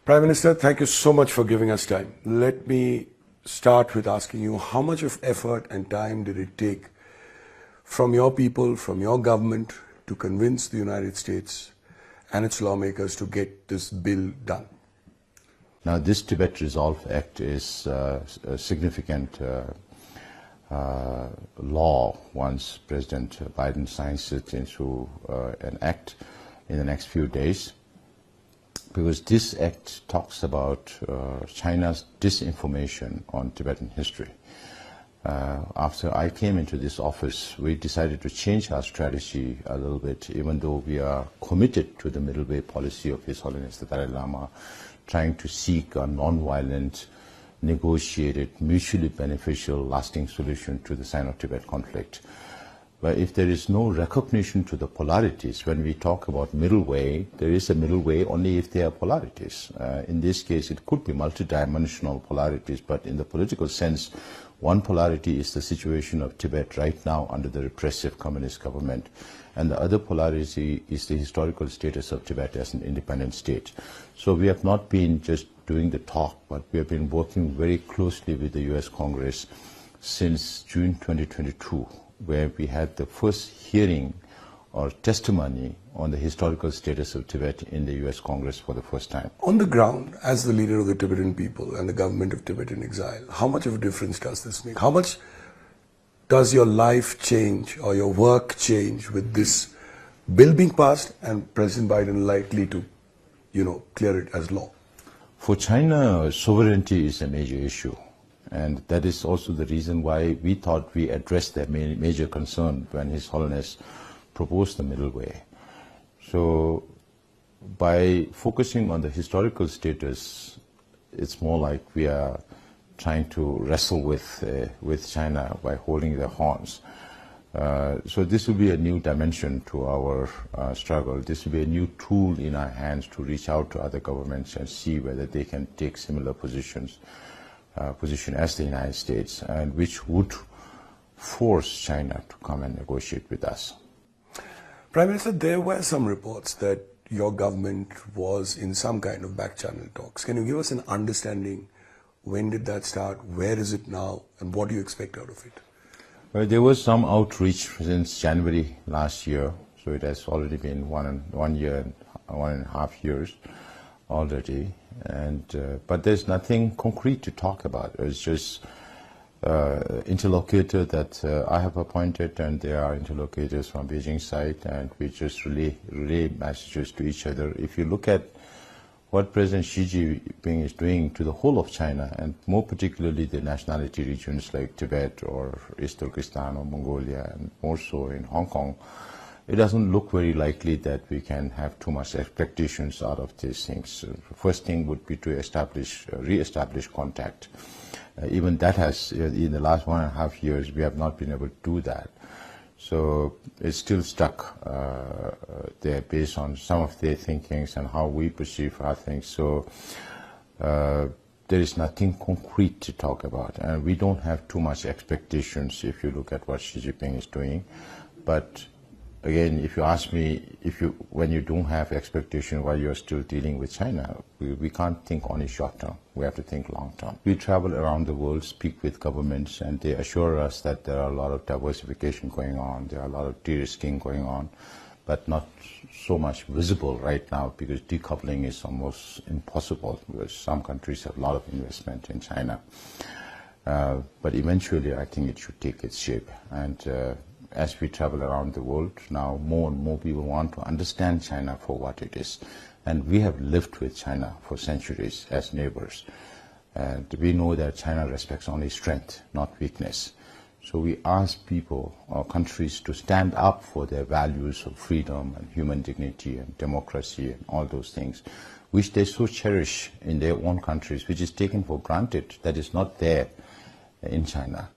Prime Minister, thank you so much for giving us time. Let me start with asking you, how much of effort and time did it take from your people, from your government, to convince the United States and its lawmakers to get this bill done? Now, this Tibet Resolve Act is a significant law once President Biden signs it into an act in the next few days, because this act talks about China's disinformation on Tibetan history. After I came into this office, we decided to change our strategy a little bit, even though we are committed to the middle way policy of His Holiness the Dalai Lama, trying to seek a non-violent, negotiated, mutually beneficial, lasting solution to the Sino-Tibet conflict. But if there is no recognition to the polarities, when we talk about middle way, there is a middle way only if there are polarities. In this case, it could be multidimensional polarities, but in the political sense, one polarity is the situation of Tibet right now under the repressive communist government, and the other polarity is the historical status of Tibet as an independent state. So we have not been just doing the talk, but we have been working very closely with the US Congress since June 2022, where we had the first hearing or testimony on the historical status of Tibet in the US Congress for the first time. On the ground, as the leader of the Tibetan people and the government of Tibet in exile, how much of a difference does this make? How much does your life change or your work change with this bill being passed and President Biden likely to, clear it as law? For China, sovereignty is a major issue. And that is also the reason why we thought we addressed that major concern when His Holiness proposed the middle way. So by focusing on the historical status, it's more like we are trying to wrestle with China by holding their horns. So this will be a new dimension to our struggle. This will be a new tool in our hands to reach out to other governments and see whether they can take similar position as the United States, and which would force China to come and negotiate with us. Prime Minister, there were some reports that your government was in some kind of back-channel talks. Can you give us an understanding? When did that start? Where is it now? And what do you expect out of it? Well, there was some outreach since January last year, so it has already been 1.5 years already. But there's nothing concrete to talk about. It's just interlocutor that I have appointed, and there are interlocutors from Beijing side, and we just relay messages to each other. If you look at what President Xi Jinping is doing to the whole of China, and more particularly the nationality regions like Tibet or East Turkestan or Mongolia, and more so in Hong Kong, it doesn't look very likely that we can have too much expectations out of these things. The first thing would be to re-establish contact. Even that has, in the last 1.5 years, we have not been able to do that. So it's still stuck there based on some of their thinkings and how we perceive our things. So there is nothing concrete to talk about, and we don't have too much expectations if you look at what Xi Jinping is doing. But again, if you ask me, when you don't have expectation while you're still dealing with China, we can't think only short term. We have to think long term. We travel around the world, speak with governments, and they assure us that there are a lot of diversification going on, there are a lot of de-risking going on, but not so much visible right now, because decoupling is almost impossible, because some countries have a lot of investment in China. But eventually, I think it should take its shape. And as we travel around the world, now more and more people want to understand China for what it is. And we have lived with China for centuries as neighbors. And we know that China respects only strength, not weakness. So we ask people or countries to stand up for their values of freedom and human dignity and democracy and all those things, which they so cherish in their own countries, which is taken for granted, that is not there in China.